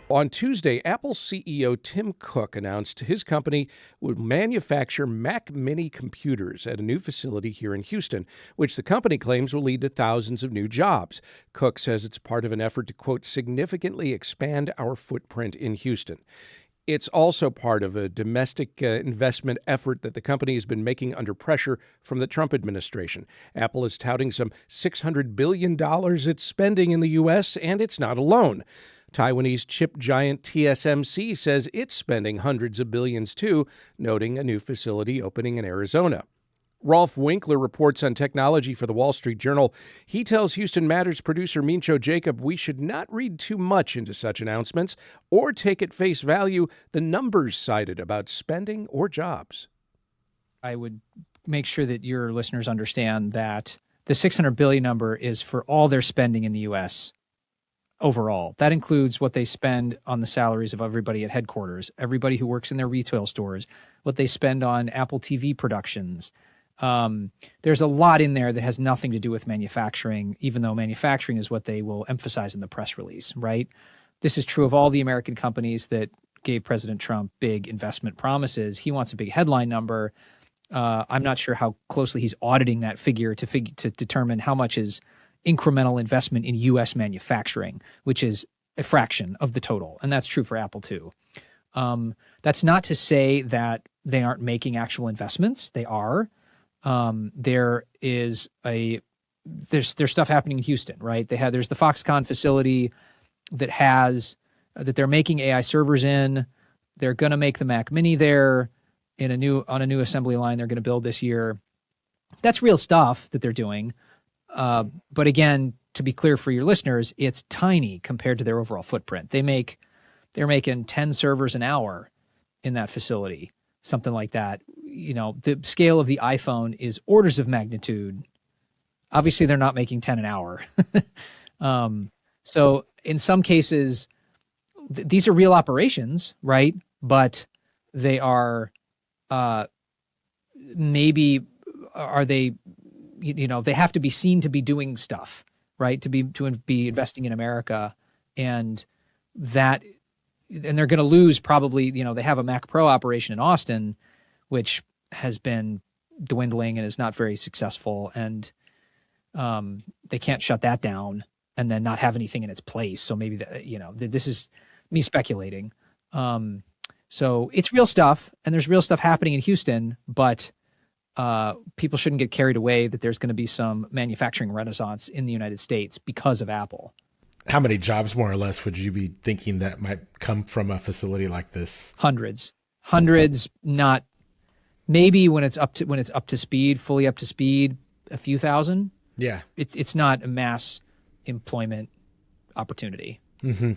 On Tuesday, Apple CEO Tim Cook announced his company would manufacture Mac Mini computers at a new facility here in Houston, which the company claims will lead to thousands of new jobs. Cook says it's part of an effort to, quote, significantly expand our footprint in Houston. It's also part of a domestic investment effort that the company has been making under pressure from the Trump administration. Apple is touting some $600 billion it's spending in the U.S., and it's not alone. Taiwanese chip giant TSMC says it's spending hundreds of billions too, noting a new facility opening in Arizona. Rolfe Winkler reports on technology for the Wall Street Journal. He tells Houston Matters producer Mincho Jacob we should not read too much into such announcements or take at face value the numbers cited about spending or jobs. I would make sure that your listeners understand that the $600 billion number is for all their spending in the U.S. overall. That includes what they spend on the salaries of everybody at headquarters, everybody who works in their retail stores, what they spend on Apple TV productions. There's a lot in there that has nothing to do with manufacturing, even though manufacturing is what they will emphasize in the press release, right? This is true of all the American companies that gave President Trump big investment promises. He wants a big headline number. I'm not sure how closely he's auditing that figure to determine how much is incremental investment in U.S. manufacturing, which is a fraction of the total. And that's true for Apple too. That's not to say that they aren't making actual investments. They are. There's stuff happening in Houston, right? There's the Foxconn facility that they're making AI servers in. They're going to make the Mac Mini there on a new assembly line they're going to build this year. That's real stuff that they're doing. But again, to be clear for your listeners, it's tiny compared to their overall footprint. They're making 10 servers an hour in that facility, something like that. You know, the scale of the iPhone is orders of magnitude. Obviously, they're not making 10 an hour. So in some cases, these are real operations, right? But they are they have to be seen to be doing stuff, right? To be investing in America, and they're going to lose probably. They have a Mac Pro operation in Austin, which has been dwindling and is not very successful, and they can't shut that down and then not have anything in its place. So maybe this is me speculating. So it's real stuff, and there's real stuff happening in Houston, but people shouldn't get carried away that there's going to be some manufacturing renaissance in the United States because of Apple. How many jobs, more or less, would you be thinking that might come from a facility like this? Hundreds, not maybe when it's up to speed, fully up to speed, a few thousand. Yeah, it's not a mass employment opportunity. Mm-hmm.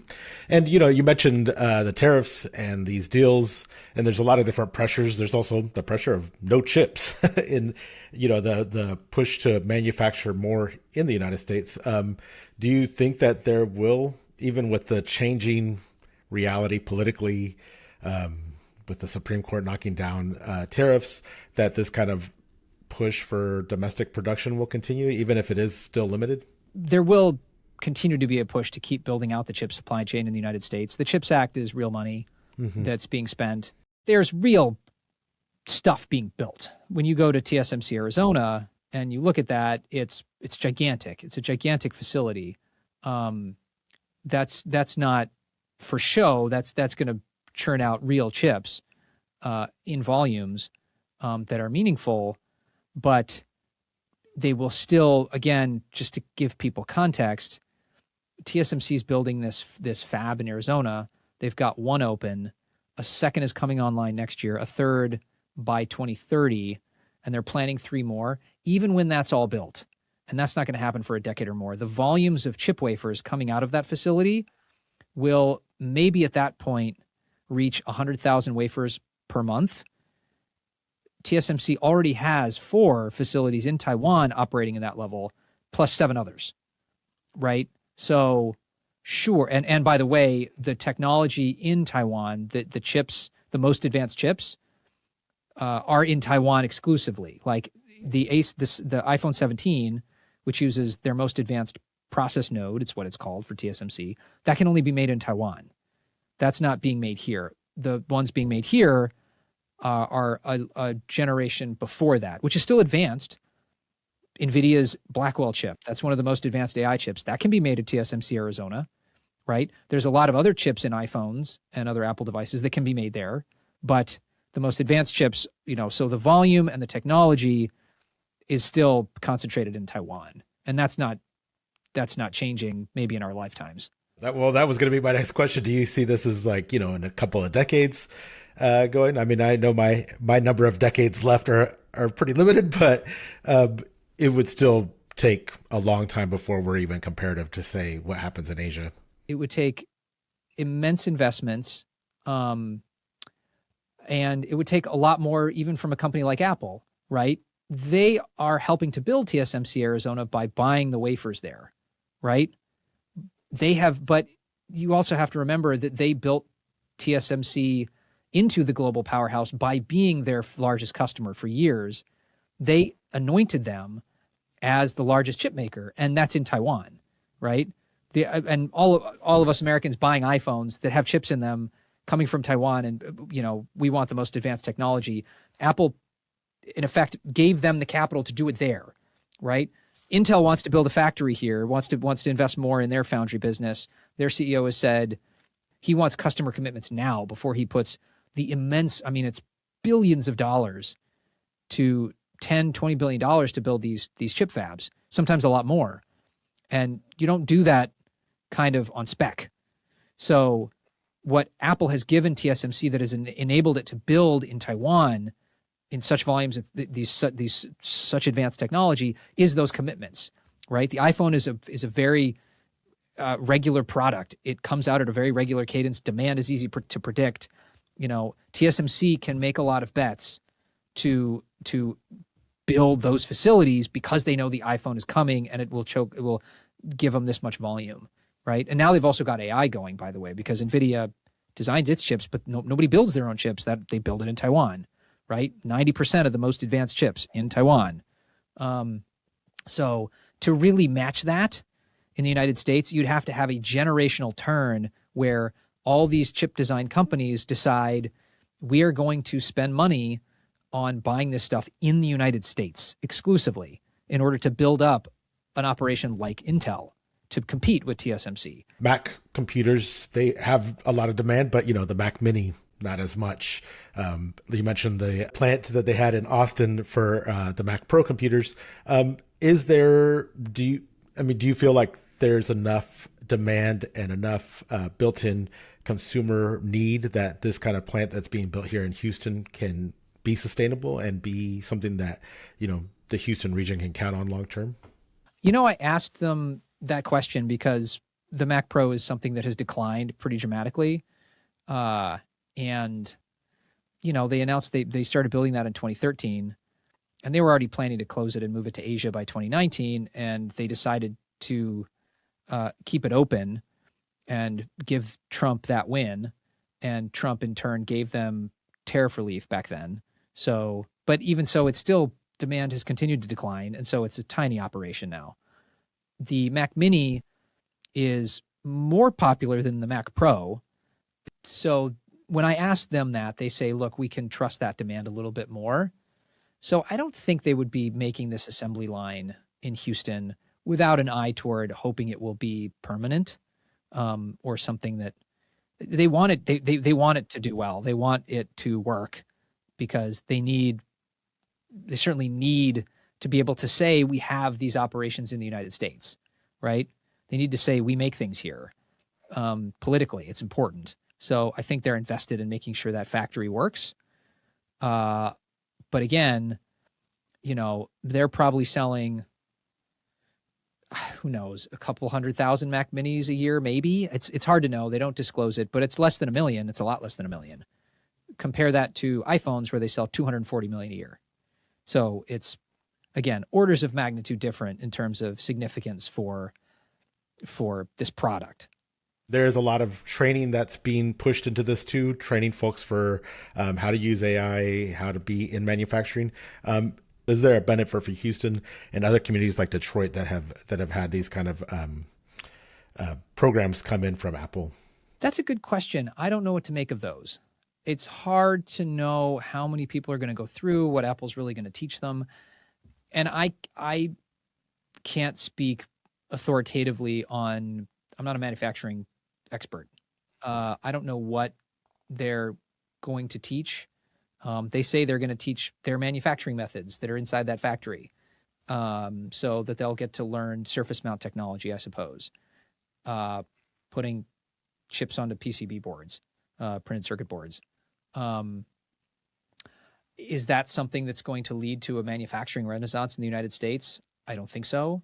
And, you mentioned the tariffs and these deals, and there's a lot of different pressures. There's also the pressure of no chips in, the push to manufacture more in the United States. Do you think that there will, even with the changing reality politically, with the Supreme Court knocking down tariffs, that this kind of push for domestic production will continue, even if it is still limited? There will continue to be a push to keep building out the chip supply chain in the United States. The CHIPS Act is real money that's being spent. There's real stuff being built. When you go to TSMC Arizona and you look at that, it's gigantic. It's a gigantic facility. That's not for show. That's going to churn out real chips in volumes that are meaningful, but they will still, again, just to give people context, TSMC is building this fab in Arizona. They've got one open. A second is coming online next year, a third by 2030, and they're planning 3 more, even when that's all built. And that's not going to happen for a decade or more. The volumes of chip wafers coming out of that facility will maybe at that point reach 100,000 wafers per month. TSMC already has 4 facilities in Taiwan operating in that level, plus 7 others, right? So sure. And by the way, the technology in Taiwan, the chips, the most advanced chips, are in Taiwan exclusively. Like the iPhone 17, which uses their most advanced process node, it's what it's called for TSMC, that can only be made in Taiwan. That's not being made here. The ones being made here are a generation before that, which is still advanced. NVIDIA's Blackwell chip, that's one of the most advanced AI chips. That can be made at TSMC Arizona, right? There's a lot of other chips in iPhones and other Apple devices that can be made there. But the most advanced chips, so the volume and the technology is still concentrated in Taiwan. And that's not changing maybe in our lifetimes. That was going to be my next question. Do you see this as like, in a couple of decades going? I mean, I know my number of decades left are pretty limited, but it would still take a long time before we're even comparative to say what happens in Asia. It would take immense investments, and it would take a lot more even from a company like Apple, right? They are helping to build TSMC Arizona by buying the wafers there, right? But you also have to remember that they built TSMC into the global powerhouse by being their largest customer for years. They anointed them as the largest chip maker, and that's in Taiwan, right? And all of us Americans buying iPhones that have chips in them coming from Taiwan, and we want the most advanced technology. Apple, in effect, gave them the capital to do it there, right? Intel wants to build a factory here, wants to invest more in their foundry business. Their CEO has said he wants customer commitments now before he puts the immense, it's billions of dollars to $10-20 billion to build these chip fabs, sometimes a lot more. And you don't do that kind of on spec. So what Apple has given TSMC that has enabled it to build in Taiwan in such volumes, these such advanced technology, is those commitments, right? The iPhone is a very regular product. It comes out at a very regular cadence. Demand is easy to predict. TSMC can make a lot of bets to build those facilities because they know the iPhone is coming and it will give them this much volume, right? And now they've also got AI going, by the way, because NVIDIA designs its chips, but nobody builds their own chips. That they build it in Taiwan, right? 90% of the most advanced chips in Taiwan. So to really match that in the United States, you'd have to have a generational turn where all these chip design companies decide we are going to spend money on buying this stuff in the United States exclusively in order to build up an operation like Intel to compete with TSMC. Mac computers, they have a lot of demand, but the Mac Mini, not as much. You mentioned the plant that they had in Austin for the Mac Pro computers. Do you feel like there's enough demand and enough built-in consumer need that this kind of plant that's being built here in Houston can be sustainable and be something that, the Houston region can count on long-term? I asked them that question because the Mac Pro is something that has declined pretty dramatically. And, they announced they started building that in 2013, and they were already planning to close it and move it to Asia by 2019. And they decided to keep it open and give Trump that win. And Trump, in turn, gave them tariff relief back then. So, but even so, it's still, demand has continued to decline. And so it's a tiny operation now. The Mac Mini is more popular than the Mac Pro. So when I asked them that, they say, look, we can trust that demand a little bit more. So I don't think they would be making this assembly line in Houston without an eye toward hoping it will be permanent, or something that they want it. They want it to do well. They want it to work because they certainly need to be able to say we have these operations in the United States, right? They need to say we make things here. Politically, it's important. So I think they're invested in making sure that factory works. But again, they're probably selling, who knows, a couple 100,000 Mac Minis a year, maybe. It's hard to know. They don't disclose it, but it's less than 1 million. It's a lot less than 1 million. Compare that to iPhones where they sell 240 million a year. So it's, again, orders of magnitude different in terms of significance for this product. There's a lot of training that's being pushed into this too, training folks for how to use AI, how to be in manufacturing. Is there a benefit for Houston and other communities like Detroit that have had these kind of programs come in from Apple? That's a good question. I don't know what to make of those. It's hard to know how many people are going to go through, what Apple's really going to teach them. And I can't speak authoritatively on, I'm not a manufacturing expert. I don't know what they're going to teach. They say they're going to teach their manufacturing methods that are inside that factory, so that they'll get to learn surface mount technology, I suppose, putting chips onto PCB boards, printed circuit boards. Is that something that's going to lead to a manufacturing renaissance in the United States? I don't think so.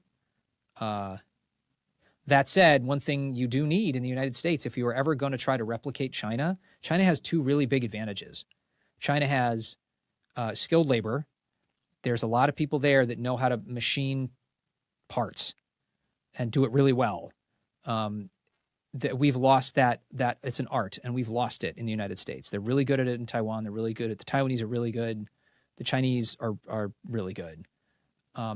That said, one thing you do need in the United States, if you are ever going to try to replicate China, China has two really big advantages. China has skilled labor. There's a lot of people there that know how to machine parts and do it really well. That we've lost that it's an art, and we've lost it in the United States. They're really good at it in Taiwan. They're really good at the Taiwanese are really good. The Chinese are really good.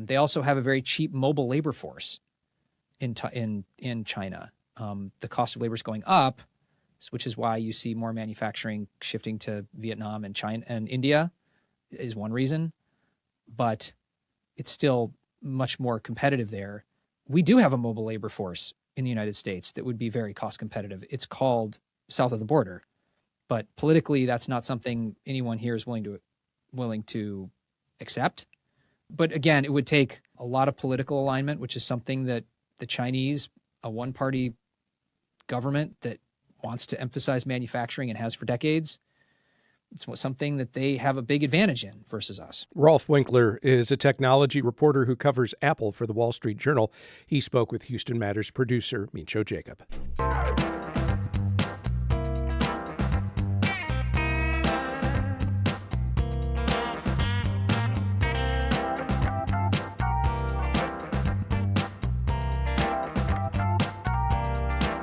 They also have a very cheap mobile labor force in China. The cost of labor is going up, which is why you see more manufacturing shifting to Vietnam and China and India is one reason, but it's still much more competitive there. We do have a mobile labor force in the United States that would be very cost competitive. It's called south of the border, but politically that's not something anyone here is willing to accept. But again, it would take a lot of political alignment, which is something that the Chinese, a one-party government that wants to emphasize manufacturing and has for decades, it's something that they have a big advantage in versus us. Rolfe Winkler is a technology reporter who covers Apple for the Wall Street Journal. He spoke with Houston Matters producer Mincho Jacob.